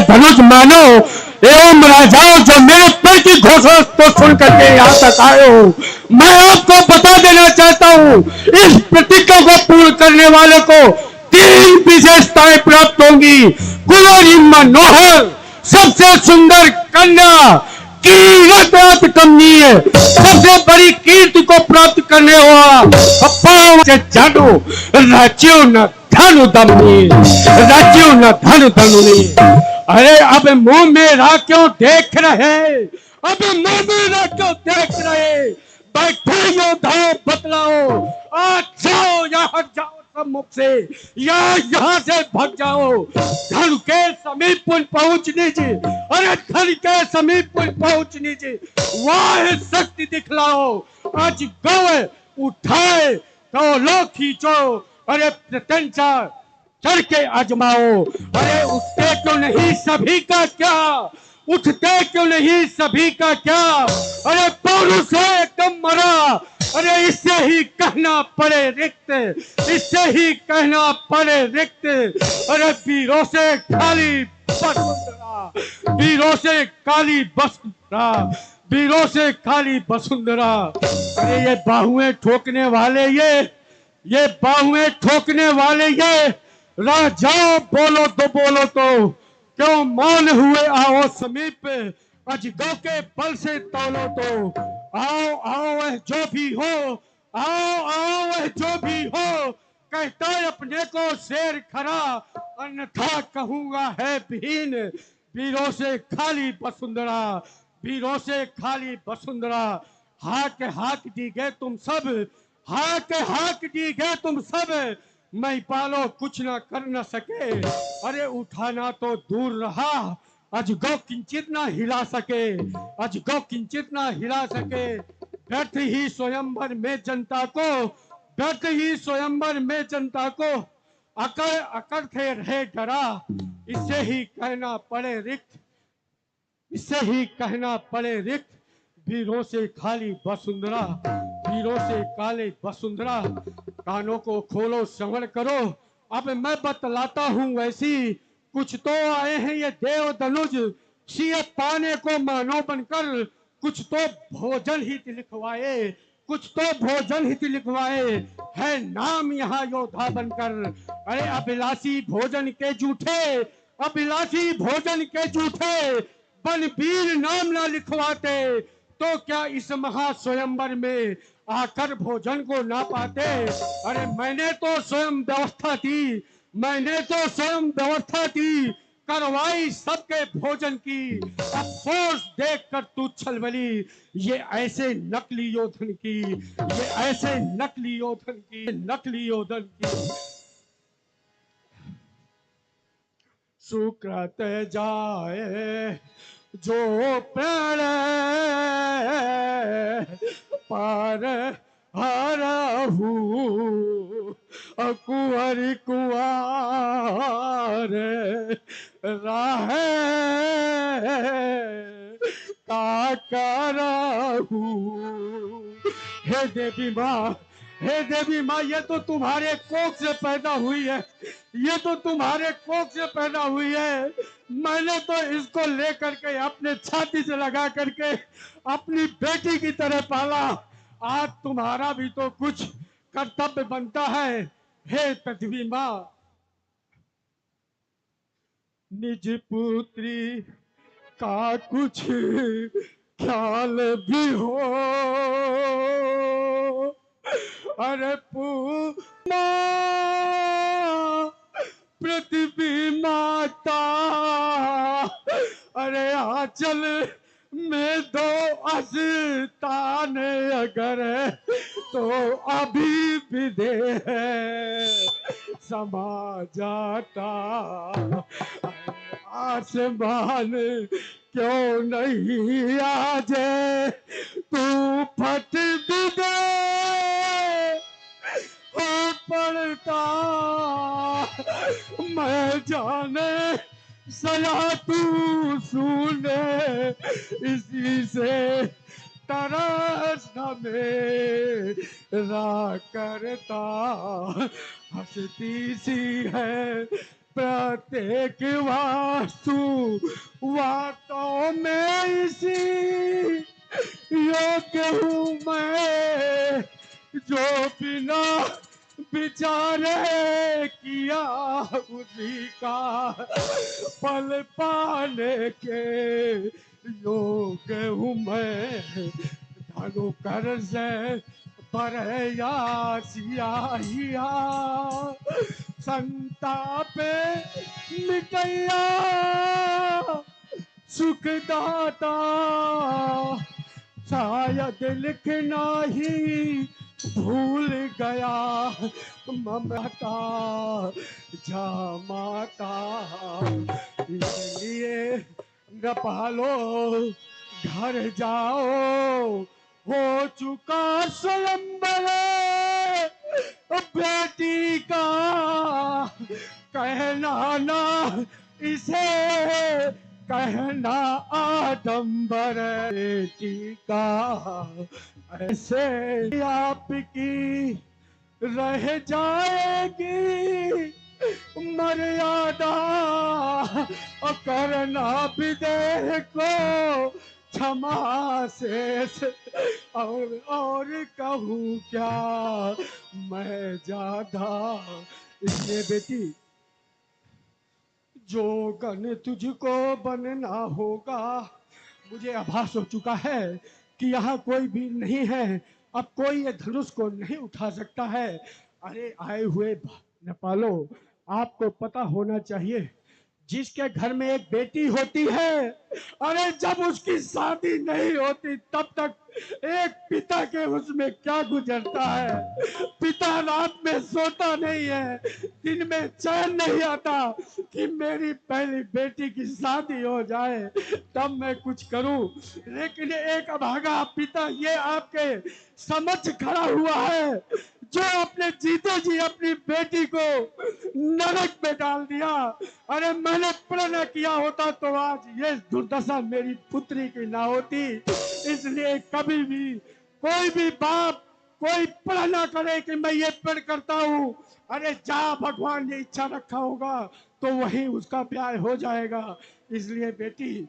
धनुष मानो एवं राजाओं जो मेरे पर की घोषणा को सुन करके यहाँ तक आए हो, मैं आपको बता देना चाहता हूँ, इस प्रतिज्ञा को पूर्ण करने वाले को 3 विशेषताएं प्राप्त होंगी। कुंवारी मनोहर, सबसे सुंदर कन्या, कीरत कमनीय, सबसे बड़ी कीर्ति को प्राप्त करने वाला, पाँव से जानो राज्यों न धनु दमनी, राज्यों न धनु धनुनी। अरे अब मुंह में राह क्यों देख रहे, अब मुंह में राह क्यों देख रहे, बैठो योद्धाओं बतलाओ, आज जाओ या हट जाओ सब मुख से, या यहाँ से भाग जाओ। धन के समीप पहुंच लीजिए, अरे धन के समीप पहुंच लीजिए, वाह शक्ति दिखलाओ, आज गौ उठाए तो लो खींचो, अरे प्रत्यंचा चढ़ के आजमाओ। अरे उठते क्यों नहीं सभी का क्या, उठते क्यों नहीं सभी का क्या, अरे पौरुष है एकदम मरा, अरे इससे ही कहना पड़े रिक्त, इससे ही कहना पड़े रिक्त, अरे वीरों से खाली वसुंधरा, वीरों से काली वसुंधरा, वीरों से खाली वसुंधरा। अरे ये बाहुएं ठोकने वाले, ये बाहुएं ठोकने वाले, ये राजाओं बोलो तो क्यों मौन हुए, आओ समीप, अजगौ के बल से तौलो तो, आओ आओ वह जो भी हो, आओ आओ वह जो भी हो, कहता है अपने को शेर खरा, अन्यथा कहूंगा है विहीन, वीरों से खाली वसुंधरा, वीरों से खाली वसुंधरा। हाक हाक दी गए तुम सब, हाक हाक दी गए तुम सब, मैं पालो कुछ ना कर न सके, अरे उठाना तो दूर रहा, अजगौ किंचित ना हिला सके, अजगौ किंचित ना हिला सके। व्यर्थ ही स्वयंवर में जनता को, व्यर्थ ही स्वयंवर में जनता को अकड़ थे रहे डरा, इससे ही कहना पड़े रिक्त, इससे ही कहना पड़े रिक्त, वीरों से खाली वसुंधरा, वीरों से काले वसुंधरा। कानों को खोलो श्रवण करो, अब मैं बतलाता हूँ वैसी, कुछ तो आए हैं ये देव धनुज, सियत पाने को मानो बनकर, कुछ तो भोजन हित लिखवाए, कुछ तो भोजन हित लिखवाए, है नाम यहाँ योद्धा बनकर। अरे अभिलाषी भोजन के जूठे, अभिलाषी भोजन के जूठे, बनवीर नाम ना लिखवाते, तो क्या इस महा स्वयंवर में आकर भोजन को ना पाते। अरे मैंने तो स्वयं व्यवस्था की, मैंने तो स्वयं व्यवस्था की, करवाई सबके भोजन की, अफसोस देखकर तू छलबली, ये ऐसे नकली योधन की, ये ऐसे नकली योधन की, नकली योधन की। सुकृत जाए जो प्राण पार हरहु, कुंवर कुंवर राह का करहु। हे देवी माँ, हे देवी माँ, ये तो तुम्हारे कोख से पैदा हुई है, ये तो तुम्हारे कोख से पैदा हुई है। मैंने तो इसको लेकर के अपने छाती से लगा करके अपनी बेटी की तरह पाला, आज तुम्हारा भी तो कुछ कर्तव्य बनता है। हे पृथ्वी माँ, निज पुत्री का कुछ ख्याल भी हो, अरे पूमा पृथ्वी माता, अरे आंचल में दो अस्तान अगर तो अभी भी दे समा जाता, आसमान क्यों नहीं आज तू फट भी दे हो पड़ता, मैं जाने सया तू सुने, इसी से तरस मेरा करता, हंसती सी है प्रत्येक वास्तु वातों में इसी योग्य हूँ मैं, जो बिना विचारे किया उसी का फल पाने के योग्य हूँ मैं। धनु कर से बरया सियाहिया संतापे मिटैया सुखदाता, शायद लिखना ही भूल गया ममता जा माता। इसलिए न पालो घर जाओ, हो चुका स्वयंवर बेटी का कहना ना इसे कहना आडंबर बेटी का। ऐसे आपकी रह जाएगी मर्यादा, और करना विदेह को क्षमा शेष। और कहूँ क्या मैं ज्यादा। इसलिए बेटी, जो गण तुझको बनना होगा, मुझे आभास हो चुका है कि यहाँ कोई भी नहीं है, अब कोई ये धनुष को नहीं उठा सकता है। अरे आए हुए नेपालो, आपको पता होना चाहिए, जिसके घर में एक बेटी होती है, अरे जब उसकी शादी नहीं होती तब तक एक पिता के उसमें क्या गुजरता है। पिता रात में सोता नहीं है, दिन में चैन नहीं आता कि मेरी पहली बेटी की शादी हो जाए तब मैं कुछ करूं। लेकिन एक अभागा पिता ये आपके समझ खड़ा हुआ है, जो अपने जीते जी अपनी बेटी को नरक में डाल दिया। अरे मैंने प्रण किया होता तो आज ये दुर्दशा मेरी पुत्री की ना होती। इसलिए कभी भी कोई भी बाप कोई प्रण ना करे कि मैं ये प्रण करता हूं। अरे जा, भगवान ने इच्छा रखा होगा तो वही उसका ब्याह हो जाएगा। इसलिए बेटी,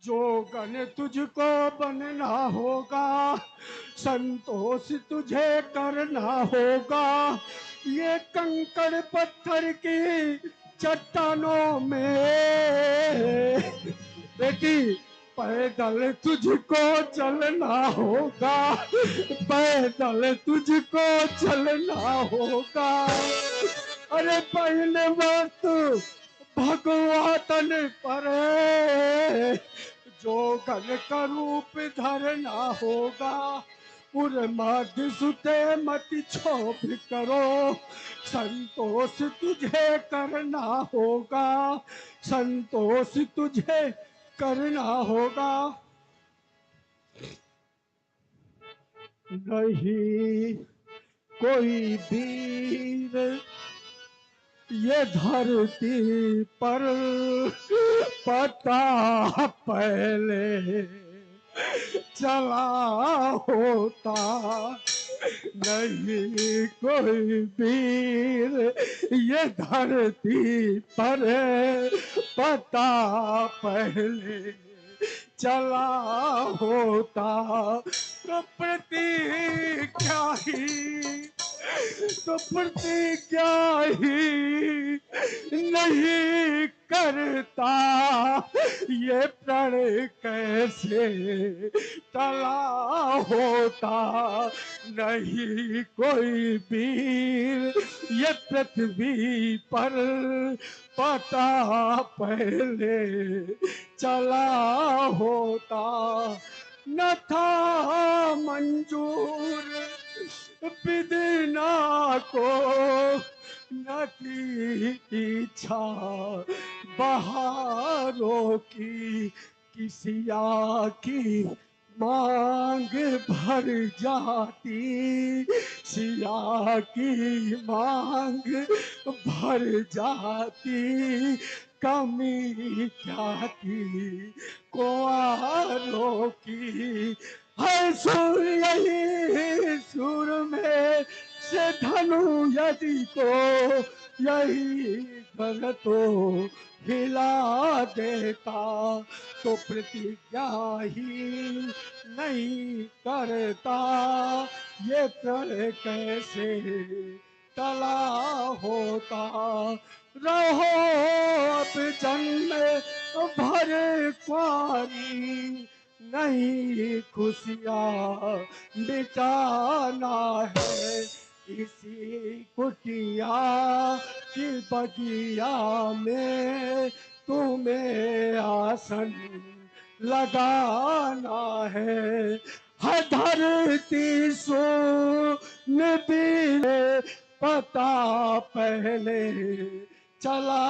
जो गण तुझको बनना होगा, संतोष तुझे करना होगा। ये कंकड़ पत्थर की चट्टानों में बेटी पैदल तुझको चलना होगा, पैदल तुझको चलना होगा। अरे पहले वक्त भगवान पर जो गण का रूप धरना होगा, उर्माद सुते मत क्षोभ करो, संतोष तुझे करना होगा, संतोष तुझे करना होगा। नहीं कोई वीर ये धरती पर पता पहले चला होता, नहीं कोई वीर ये धरती पर पता पहले चला होता। तो प्रतिज्ञा ही तो प्रतिज्ञा ही नहीं करता, ये प्रण कैसे टला होता। नहीं कोई वीर ये पृथ्वी पर पता पहले चला होता, न था मंजूर विदना को, न थी इच्छा बहारों की, किसिया की मांग भर जाती, सिया की मांग भर जाती, कमी क्या थी कुंवारों की। है सुर यही सुर में से धनु यदि को यही घर तो हिला देता, तो प्रतिज्ञा ही नहीं करता, ये प्रण कैसे टला होता। रहो अब जन्म भर कुंवारी, नहीं खुशियाँ मिटाना है, इसी कुटिया की बगिया में तुम्हें आसन लगाना है। हर धरती सुन भी पता पहले चला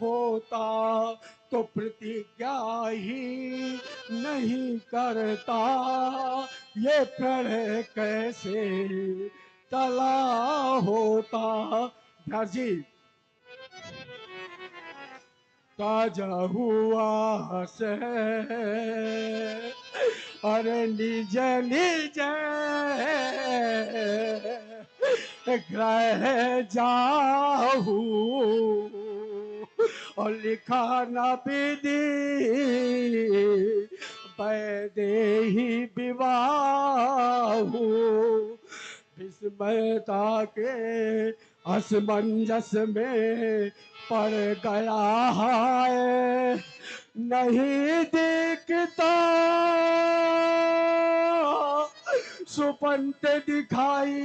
होता, तो प्रतिज्ञा ही नहीं करता, ये प्रण कैसे टला होता। व्यास जी, ताजा हुआ से अरे निज निज ग्रह जाहू, और लिखा न विधि वैदेही विवाहू, विस्मयता के असमंजस में पड़ गया है, नहीं दिखता सुपंत दिखाई,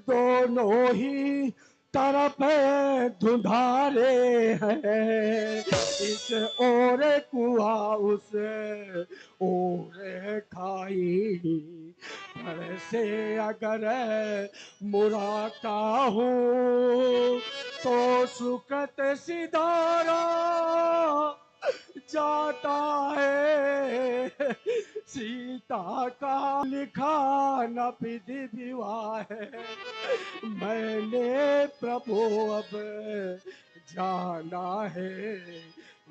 दोनों ही तरफ धुंधारे हैं, इस ओर कुआ उस ओर खाई, पर से अगर मुरादा हूँ तो सुकृत सिधारा जाता है, सीता का लिखा न विधि विवाह है, मैंने प्रभु अब जाना है।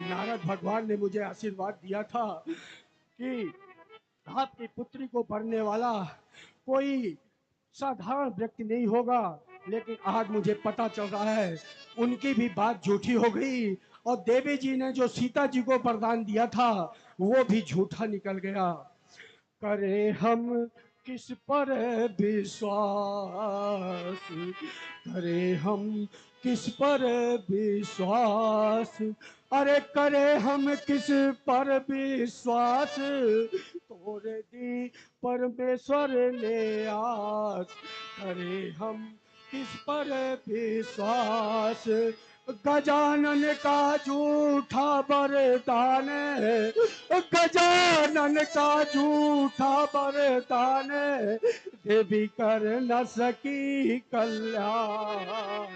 नारद भगवान ने मुझे आशीर्वाद दिया था कि आपकी पुत्री को पढ़ने वाला कोई साधारण व्यक्ति नहीं होगा, लेकिन आज मुझे पता चल रहा है उनकी भी बात झूठी हो गई, और देवी जी ने जो सीता जी को वरदान दिया था वो भी झूठा निकल गया। करे हम किस पर विश्वास, करे हम किस पर विश्वास, अरे करे हम किस पर विश्वास, तोरे दी परमेश्वर ने आस, करे हम किस पर विश्वास, गजानन का झूठा वरदान, गजानन का झूठा वरदान, देवी कर न सकी कल्याण,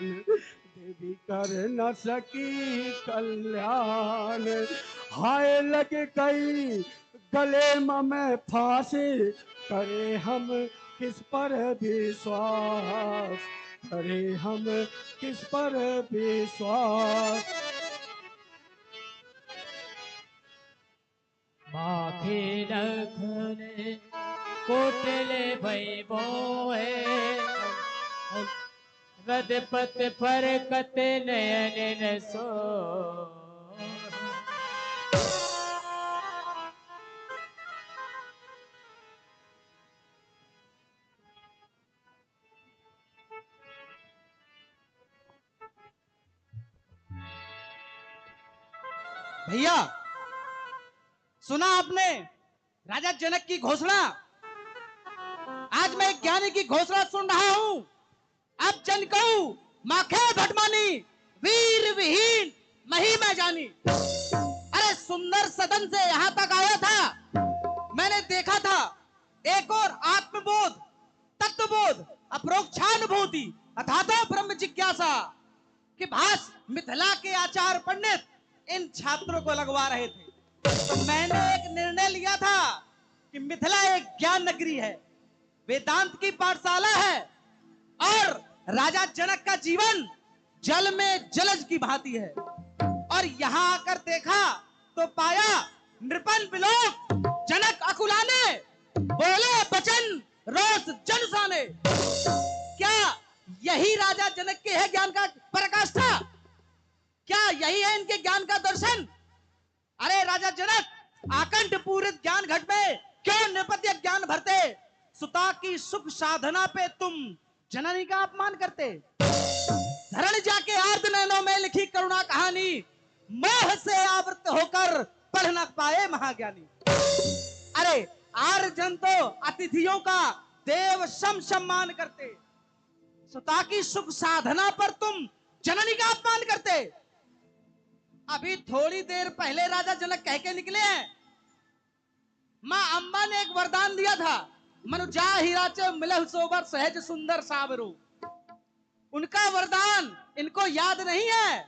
देवी कर न सकी कल्याण, हाय लग गई गले में फांसी, करे हम किस पर विश्वास, करे हम किस पर विश्वास। माथे लखने कोटले भई बोए, गदपत पर कत नयन न सो, भैया सुना आपने राजा जनक की घोषणा? आज मैं एक ज्ञानी की घोषणा सुन रहा हूं। अब जन कहूं माखे भटमानी, वीर विहीन मही मैं जानी। अरे सुंदर सदन से यहां तक आया था, मैंने देखा था एक और आत्मबोध, तत्वबोध, अपरोक्षानुभूति अथातो ब्रह्म जिज्ञासा कि भास मिथिला के आचार्य पंडित इन छात्रों को लगवा रहे थे। तो मैंने एक निर्णय लिया था कि मिथिला एक ज्ञान नगरी है, वेदांत की पाठशाला है, और राजा जनक का जीवन जल में जलज की भांति है। और यहां आकर देखा तो पाया नृपन बिलोक जनक अकुलाने, बोले बचन रोष जन साने। क्या यही राजा जनक के है ज्ञान का पराकाष्ठा? क्या यही है इनके ज्ञान का दर्शन? अरे राजा जनक, आकंठ पूरित ज्ञान घट में क्यों निपत्य ज्ञान भरते? सुता की सुख साधना पे तुम जननी का अपमान करते। धरण जाके आर्द नैनों में लिखी करुणा कहानी, मोह से आवृत होकर पढ़ न पाए महाज्ञानी। अरे आर्यजन तो अतिथियों का देव सम सम्मान करते, सुता की सुख साधना पर तुम जननी का अपमान करते। अभी थोड़ी देर पहले राजा जनक कह के निकले हैं, मां अंबा ने एक वरदान दिया था, मनुजा हीराचे मिलह सोबर सहज सुंदर सावरू। उनका वरदान इनको याद नहीं है।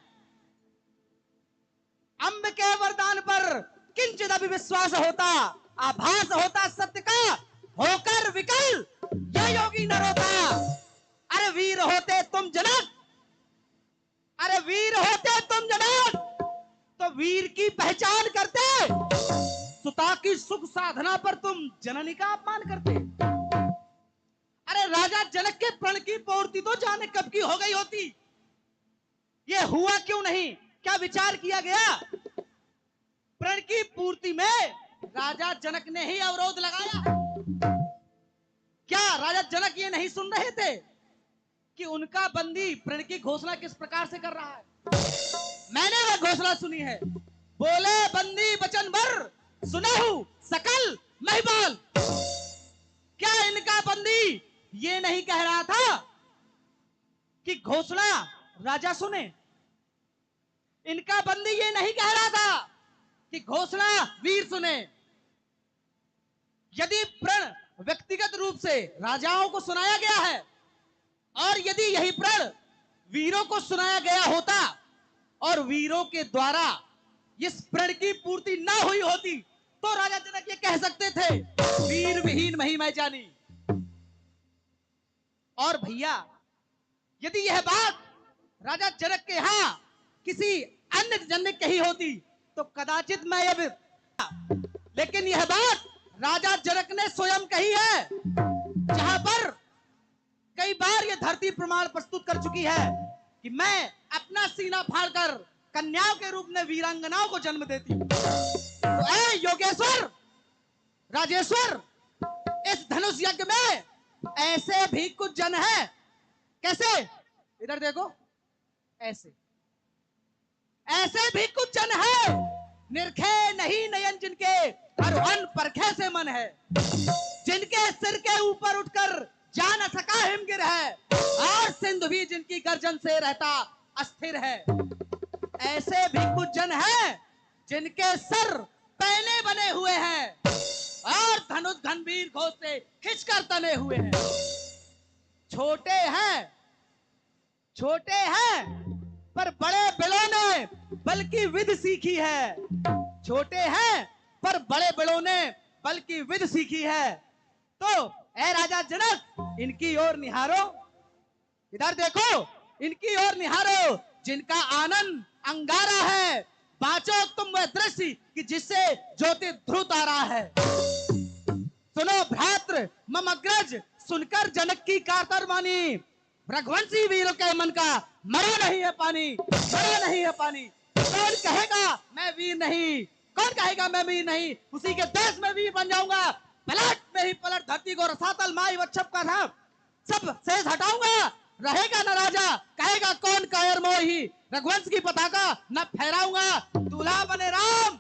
अंब के वरदान पर किंचित अभी विश्वास होता, आभास होता सत्य का, होकर विकल यह योगी न रोता। अरे वीर होते तुम जनक, अरे वीर होते तुम जनक, तो वीर की पहचान करते। सुता की सुख साधना पर तुम जननी का अपमान करते। अरे राजा जनक के प्रण की पूर्ति तो जाने कब की हो गई होती, ये हुआ क्यों नहीं? क्या विचार किया गया? प्रण की पूर्ति में राजा जनक ने ही अवरोध लगाया। क्या राजा जनक ये नहीं सुन रहे थे कि उनका बंदी प्रण की घोषणा किस प्रकार से कर रहा है? मैंने वह घोषणा सुनी है, बोले बंदी वचन भर सुनहु सकल महिपाल। क्या इनका बंदी ये नहीं कह रहा था कि घोषणा राजा सुने? इनका बंदी ये नहीं कह रहा था कि घोषणा वीर सुने। यदि प्रण व्यक्तिगत रूप से राजाओं को सुनाया गया है और यदि यही प्रण वीरों को सुनाया गया होता और वीरों के द्वारा इस प्रण की पूर्ति ना हुई होती, तो राजा जनक ये कह सकते थे, वीर विहीन मही मैं जानी। और भैया, यदि यह बात राजा जनक के यहां किसी अन्य जन ने कही होती तो कदाचित मैं ये, लेकिन यह बात राजा जनक ने स्वयं कही है, जहां पर कई बार यह धरती प्रमाण प्रस्तुत कर चुकी है कि मैं अपना सीना फाड़कर कन्याओं के रूप में वीरांगनाओं को जन्म देती हूं। तो ऐ योगेश्वर, राजेश्वर, इस धनुष यज्ञ में ऐसे भी कुछ जन है। कैसे? इधर देखो, ऐसे ऐसे भी कुछ जन है, निरखे नहीं नयन जिनके हर वन परखे से मन है, जिनके सिर के ऊपर उठकर जा न सका हिमगिर है, और सिंधु भी जिनकी गर्जन से रहता अस्थिर है। ऐसे भी कुछ जन है जिनके सर पहने बने हुए हैं और धनुष गंभीर घोष से खिंचकर तने हुए हैं। छोटे हैं पर बड़े बिलों ने बल्कि विध सीखी है। छोटे हैं पर बड़े बिलों ने बल्कि विध सीखी है। तो ऐ राजा जनक, इनकी ओर निहारो, इधर देखो, इनकी ओर निहारो, जिनका आनंद अंगारा है। बाँचो तुम वह दृश्य कि जिससे ज्योति ध्रुव आ रहा है। सुनो भ्रातृ मम अग्रज, सुनकर जनक की कातर वाणी, रघुवंशी वीरों के मन का मरा नहीं है पानी, मरा नहीं है पानी। कौन कहेगा मैं वीर नहीं? कौन कहेगा मैं वीर नहीं? उसी के देश में वीर बन जाऊंगा। पलट में ही पलट धरती को रसातल माई वच्छप का था सब शेष हटाऊंगा। रहेगा न राजा, कहेगा कौन कायर मोही, रघुवंश की पताका न फहराऊंगा। दूल्हा बने राम,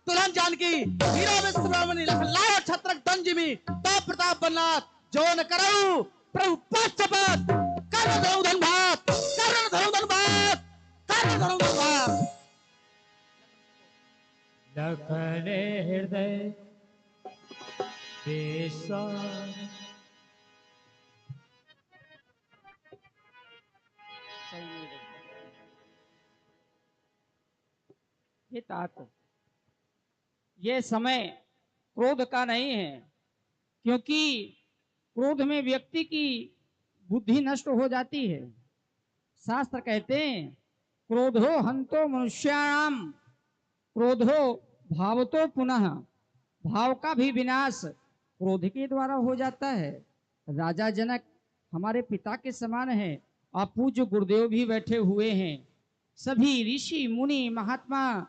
दुल्हन जानकी, हीरो में सुब्रमण्य लाओ छत्रक दंजिमी, तो प्रताप बन्नाथ जो न करो प्रभु पश्चात, कर्ण धनु धनभात, कर्ण धनु धनभात, कर्ण धनु धनभात। लखने हृदय बेसा, ये तात, ये समय क्रोध का नहीं है, क्योंकि क्रोध में व्यक्ति की बुद्धि नष्ट हो जाती है। शास्त्र कहते हैं क्रोधो हंतो मनुष्याणाम, क्रोधो भावतो पुनः, भाव का भी विनाश क्रोध के द्वारा हो जाता है। राजा जनक हमारे पिता के समान है और पूज्य गुरुदेव भी बैठे हुए हैं। सभी ऋषि मुनि महात्मा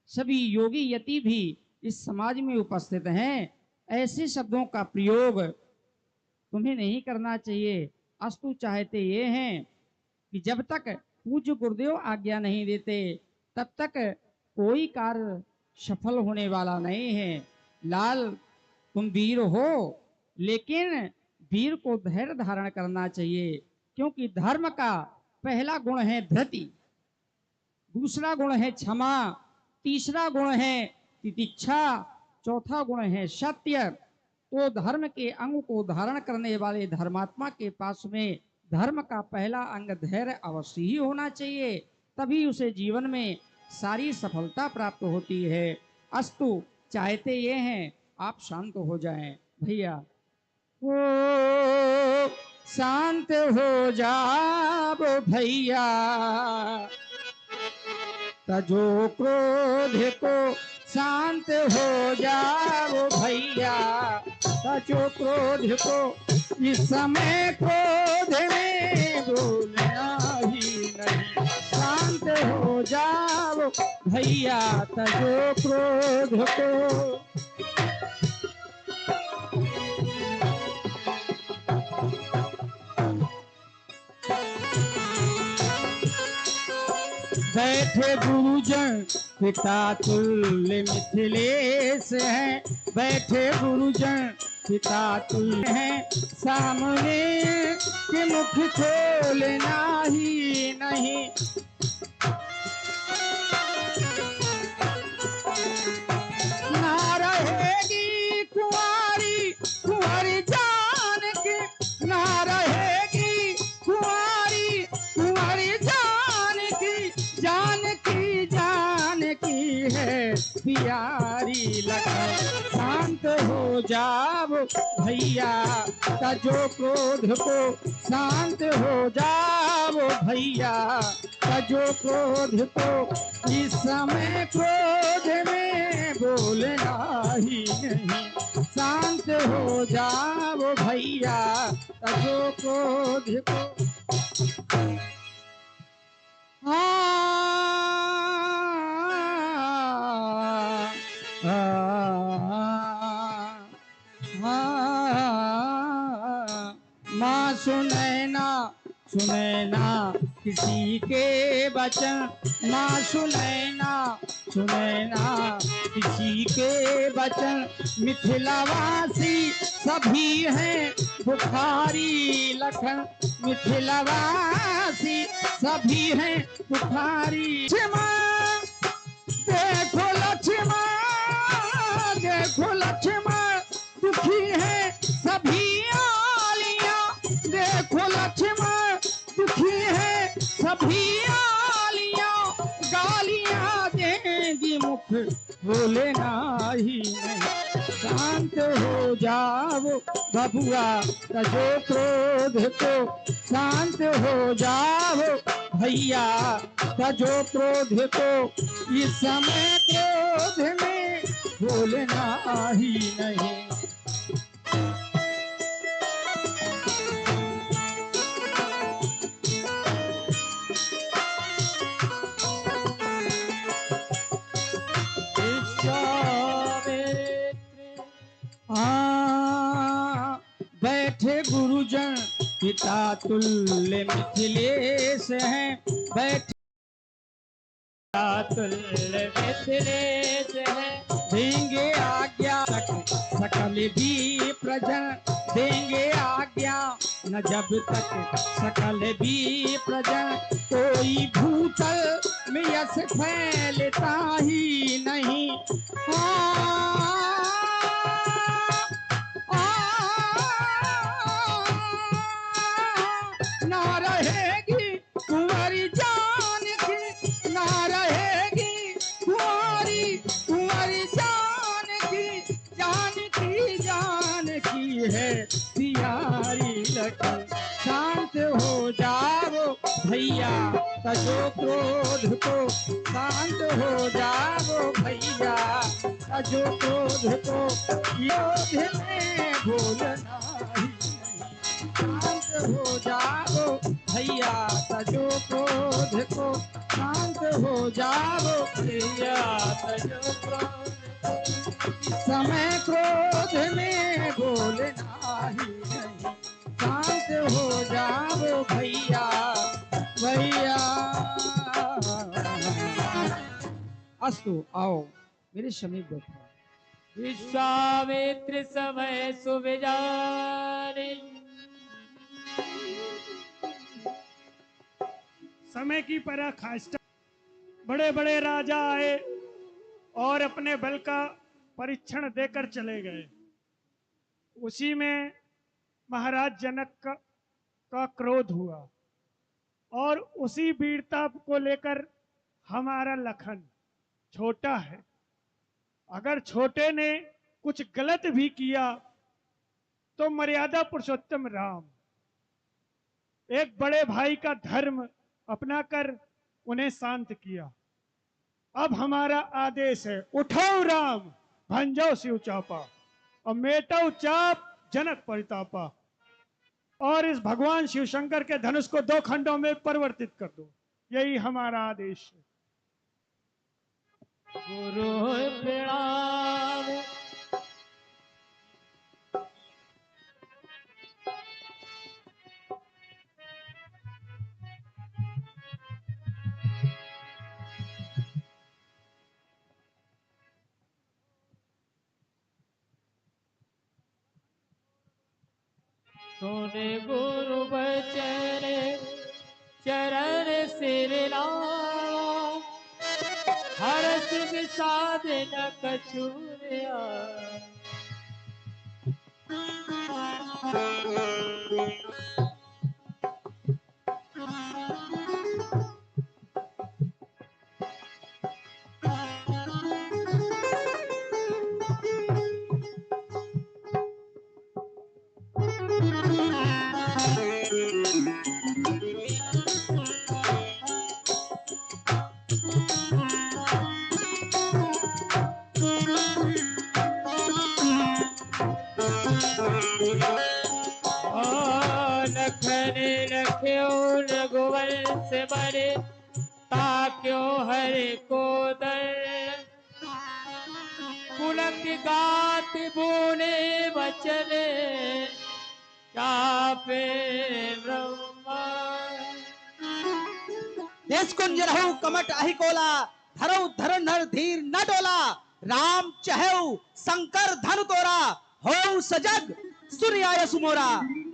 सभी योगी यति भी इस समाज में उपस्थित हैं। ऐसे शब्दों का प्रयोग तुम्हें नहीं करना चाहिए। अस्तु चाहते ये हैं कि जब तक पूज्य गुरुदेव आज्ञा नहीं देते तब तक कोई कार्य सफल होने वाला नहीं है। लाल तुम वीर हो, लेकिन वीर को धैर्य धारण करना चाहिए, क्योंकि धर्म का पहला गुण है धृति, दूसरा गुण है क्षमा, तीसरा गुण है तितिक्षा, चौथा गुण है सत्य। तो धर्म के अंग को धारण करने वाले धर्मात्मा के पास में धर्म का पहला अंग धैर्य अवश्य ही होना चाहिए, तभी उसे जीवन में सारी सफलता प्राप्त होती है। अस्तु चाहते ये हैं आप शांत हो जाएं भैया। ओ शांत हो जाओ भैया, तजो क्रोध को शांत हो जाओ भैया, तजो क्रोध को। इस समय क्रोध में बोलना ही नहीं, शांत हो जाओ भैया, तजो क्रोध को। बैठे गुरुजन पिता तुल्य मिथिलेश हैं, बैठे गुरुजन पिता तुल्य हैं, सामने के मुख खोलना ही नहीं। ना रहेगी कुंवारी कुंवारी जान की, ना रहेगी कुंवारी कुंवारी जान की, जान की है प्यारी लखन। शांत हो जाओ भैया, तजो क्रोध को। शांत हो जाओ भैया, तजो क्रोध को। इस समय क्रोध में बोलना ही नहीं, शांत हो जाओ भैया, तजो क्रोध को। माँ सुनैना सुनैना किसी के वचन, माँ सुनैना सुनैना किसी के वचन। मिथिलावासी सभी हैं बुखारी लखन, मिथिलावासी सभी हैं बुखारी। लक्ष्मण देखो लक्ष्मण, देखो लक्ष्मण दुखी है सभी आलियां, देखो लक्ष्मण दुखी है सभी आलियां। गालियां देंगी मुख बोलना ही नहीं, शांत हो जाओ बबुआ, तजो क्रोध को। शांत हो जाओ भैया, तजो क्रोध को। इस समय क्रोध में बोलना ही नहीं। बैठे गुरुजन पिता तुल्य मिथिलेश हैं, बैठे पिता तुल्य मिथिलेश हैं। देंगे आज्ञा सकल भी प्रजन, देंगे आज्ञा न जब तक सकल भी प्रजन। कोई भूतल में यश फैलता ही नहीं। ना रहेगी कुंवारी जान की, ना रहेगी कुंवारी कुंवारी जान की, जान की है प्यारी लखन। शांत हो जाओ भैया, तजो क्रोध को। शांत हो जाओ भैया, तजो क्रोध को। क्रोध में बोलना ही नहीं। हो जाओ भैया, तजो क्रोध को शांत हो जाओ भैया, तजो क्रोध समय क्रोध में बोलना ही नहीं, शांत हो जाओ भैया भैया। अस्तु, आओ मेरे समीप बैठो। विश्वामित्र समय सुविजारी, समय की पराकाष्ठा। बड़े बड़े राजा आए और अपने बल का परीक्षण देकर चले गए। उसी में महाराज जनक का क्रोध हुआ और उसी वीरता को लेकर हमारा लखन छोटा है। अगर छोटे ने कुछ गलत भी किया तो मर्यादा पुरुषोत्तम राम एक बड़े भाई का धर्म अपनाकर उन्हें शांत किया। अब हमारा आदेश है, उठो राम भंजो शिव चापा और मेटो चाप जनक परितापा, और इस भगवान शिव शंकर के धनुष को 2 खंडों में परिवर्तित कर दो। यही हमारा आदेश है। गुरु प्रणाम। सुने गुरु बचन चरण सिर लावा, हर्ष विषाद न कछु आए। लखन लख्यो रघुवंश बरे, ताक्यो हरि को दर। पुलक गात बोले वचने, चापे ब्रह्मा। देश कुंज रहु कमट अहि कोला, धरौ धरधर धीर न डोला। राम चहु शंकर धनु तोरा, हो सजग सूर्य आय सुमोरा।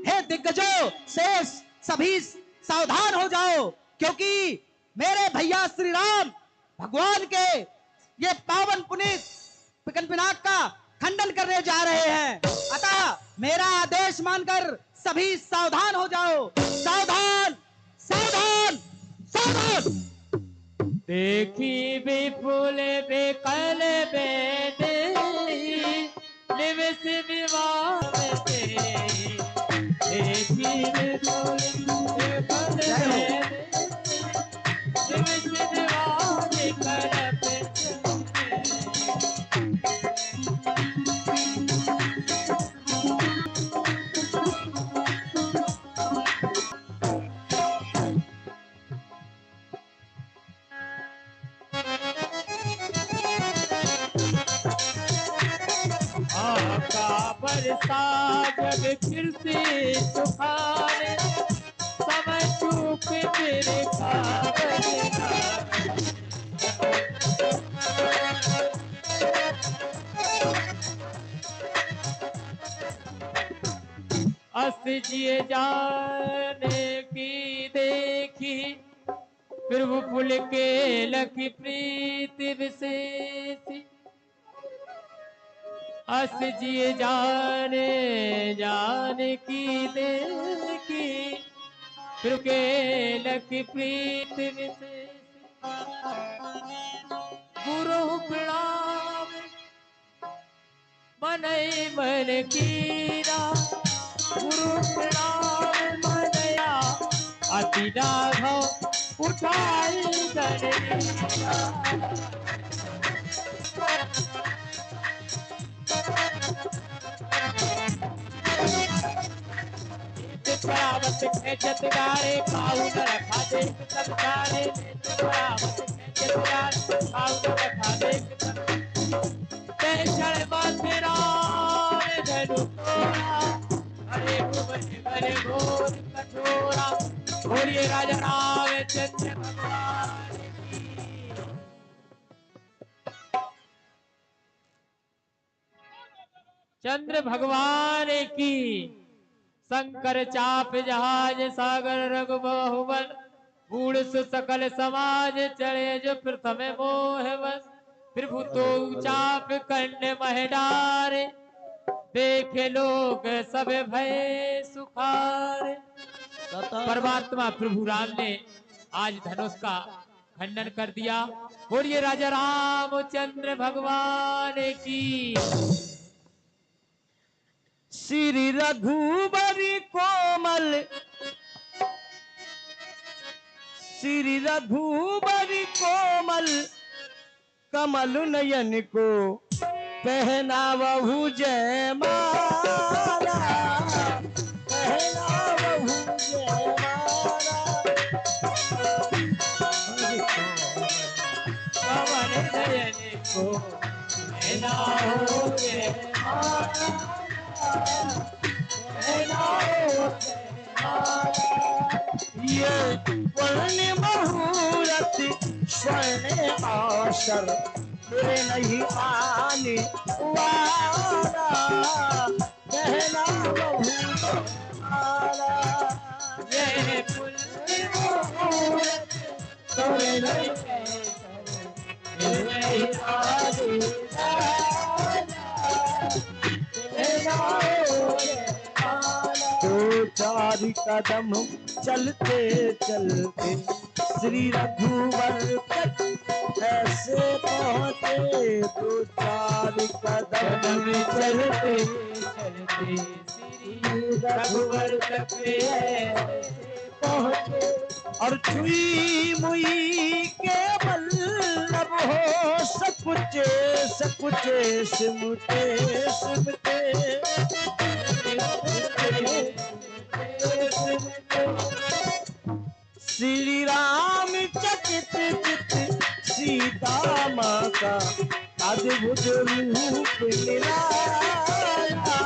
हे दिग्गजों शेष सभी सावधान हो जाओ, क्योंकि मेरे भैया श्री राम भगवान के ये पावन पुनीत पिनाक का खंडन करने जा रहे हैं। अतः मेरा आदेश मानकर सभी सावधान हो जाओ। सावधान सावधान सावधान। देखी विपुल बेकल बेदे, निविष विवाद से। देखी विपुल बेकल बेदे, निविष विवाद कर बेदे। बरसा जब फिर से सुखाने, समय चूक मेरे अस जिए जाने की देखी, फिर वो पुल के लकी प्रीति विशेषी। अस जिए जाने जाने की देखी, फिर के लकी प्रीत विशेष। गुरु प्रणाम मन मन कीरा, गुरु प्रणाम मनया। अति लाघव उठाई दरिया, प्रणाम बरावत खेचत गारे काऊ न रखा देख तब सारे नेत्र बरावत खेचत गारे काऊ न रखा देख तब ते क्षण माथे राम धनु तोड़ा हरे भुवन भरे घोर कठोरा बोलिए राजा रामचंद्र भगवान की। चंद्र भगवान की। शंकर चाप जहाज सागर रघुबाहुबल बूढ़ सकल समाज चढ़े जो प्रथम मोह बस प्रभु तो चाप कर्ण मह डारे देखे लोग सब भय सुखारे। परमात्मा प्रभु राम ने आज धनुष का खंडन कर दिया। बोलिए राजा रामचंद्र भगवान की। श्री रघुबरी कोमल श्री रघुबरी कोमल कमल नयन को पहनावहु जय माला पहनावहु जय माला। पवन नयन को पहनाओ जय माला ये वर्ण मुहूर्त स्वर्ण अवसर मेरे नहीं आने वाला कहना बहुमाला। ये पुण्य मुहूर्त तोरे नहीं दो चार कदम चलते चलते श्री रघुवर तक ऐसे पहुँचे। दो चार कदम चलते चलते श्री रघुवर तक पहुँचे और छुई मुई के बल्लभ हो सकुचे सकुचे सिमटे सिमटे। श्री राम चकित चित सीता माँ का अद्भुत रूप निराला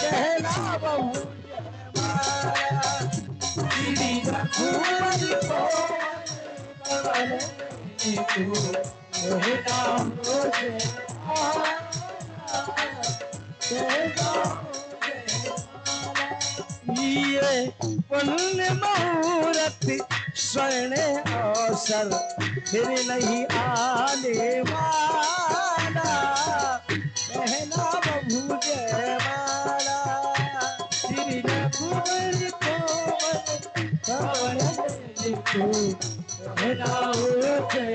कहना बहु श्री रघुवर को ये पुण्य मुहूर्त स्वर्ण अवसर फिर नहीं आने वाला कहना बहु जय माला। श्री रघुवर को पवन को पहनाओ जय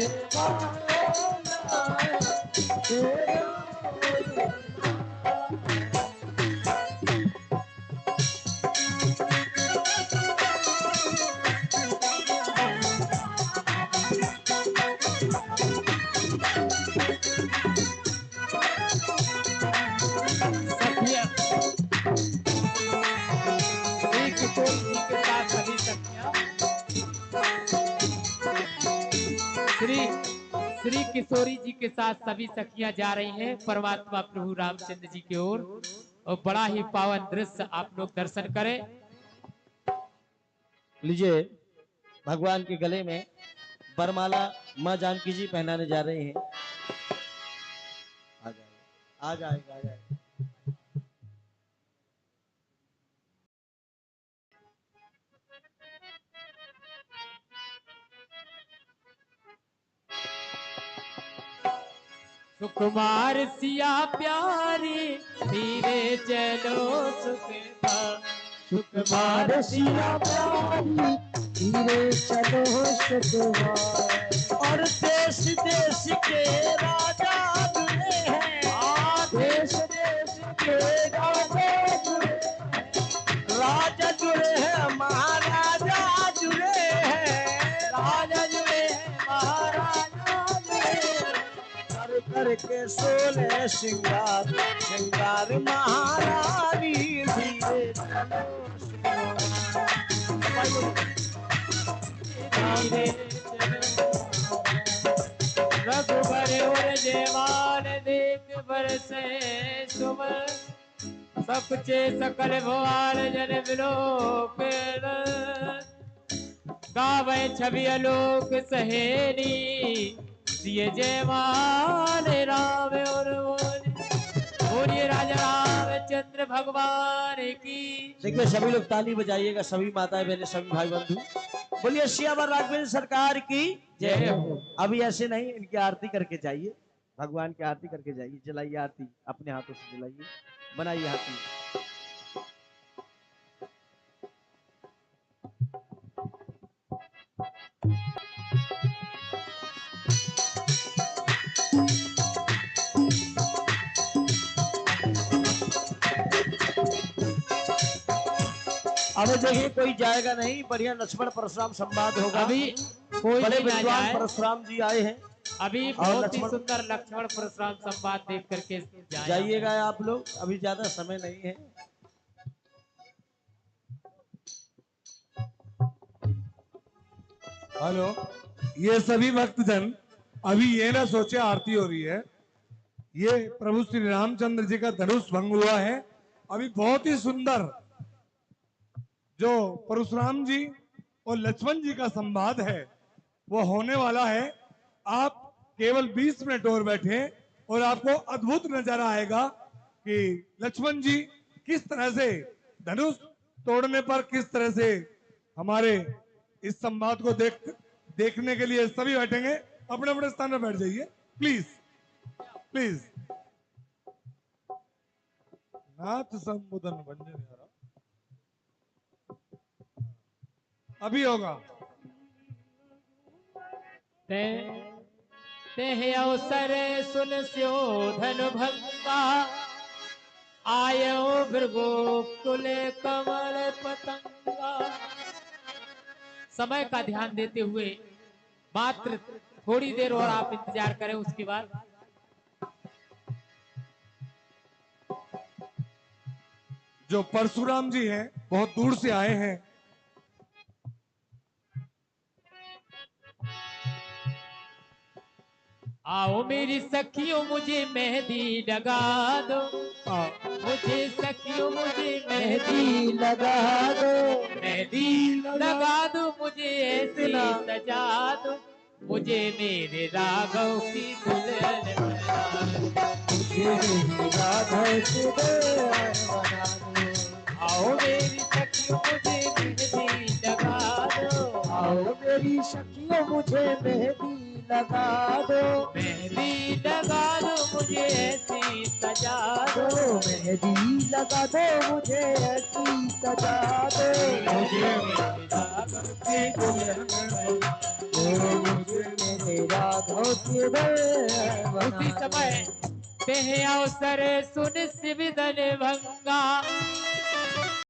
श्री किशोरी जी के साथ सभी सखियां जा रही हैं परमात्मा प्रभु रामचंद्र जी की ओर और बड़ा ही पावन दृश्य आप लोग दर्शन करें। लीजिए भगवान के गले में बरमाला माँ जानकी जी पहनाने जा रहे हैं। आ जाएगा आ जाएगा आ जाएगा। सुकुमार सिया प्यारी धीरे चलो सुखदा सुकुमार सिया प्यारी धीरे चलो सुखवा। और देश देश के राजा जुड़े हैं देश देश के राजा जुड़े राजा जुड़े हैं महाराजा जुड़े हैं राजा जुड़े हैं महाराजा जुड़े करके सोले श्रृंगार श्रृंगार महारानी धीरे चलो धीरे रघुबर और जयमान देख बरसे सुमन सकुचे सकल भवान जन विलोक गावे छवि आलोक सहेली दिए जयमान राम और बोलिए राजा रामचंद्र भगवान की। देखिए सभी लोग ताली बजाइएगा, सभी माताएं बहनें सभी भाई बंधु बोलिए सियावर राघवेंद्र सरकार की जय हो। अभी ऐसे नहीं, इनकी आरती करके जाइए, भगवान की आरती करके जाइए। जलाइए आरती अपने हाथों से जलाइए, बनाइए आरती। अबे देखिए कोई जाएगा नहीं, बढ़िया लक्ष्मण परशुराम संवाद होगा। अभी कोई बड़े भी ना विद्वान जाए, परशुराम जी आए हैं, अभी बहुत ही सुंदर लक्ष्मण परशुराम संवाद देख करके जाइएगा आप लोग, अभी ज्यादा समय नहीं है। हेलो, ये सभी भक्तजन अभी ये ना सोचे आरती हो रही है, ये प्रभु श्री रामचंद्र जी का धनुष भंग हुआ है। अभी बहुत ही सुंदर जो परशुराम जी और लक्ष्मण जी का संवाद है वो होने वाला है। आप केवल 20 मिनट और बैठे और आपको अद्भुत नजारा आएगा कि लक्ष्मण जी किस तरह से धनुष तोड़ने पर किस तरह से हमारे इस संवाद को देखने के लिए सभी बैठेंगे। अपने अपने स्थान पर बैठ जाइए प्लीज प्लीज। नाथ संबोधन भंजन अभी होगा। ते अवसर सुन स्यो धन भंगा आयो भृगु कुल कमल पतंगा। समय का ध्यान देते हुए मात्र थोड़ी देर और आप इंतजार करें, उसके बाद जो परशुराम जी हैं बहुत दूर से आए हैं। आओ मेरी सखियों मुझे मेहंदी लगा दो, मुझे सखियों मुझे मेहंदी लगा दो, मेहंदी लगा दो, मुझे ऐसे सजा दो, मुझे मेरे राघव की दुल्हन बना दो, मुझे मेरे राघव की दुल्हन बना दो। आओ मेरी सखियों मुझे मेहंदी लगा दो, आओ मेरी सखियों मुझे मेहंदी लगा दो, मेहंदी लगा दो, मुझे ऐसी सजा दो, मेहंदी लगा दो, मुझे ऐसी सजा दो, मुझे मेरे राघव की दुल्हन बना दो। मेरे राघव की दुल्हन बना उसी समय ते अवसर सुन सिविदन भंगा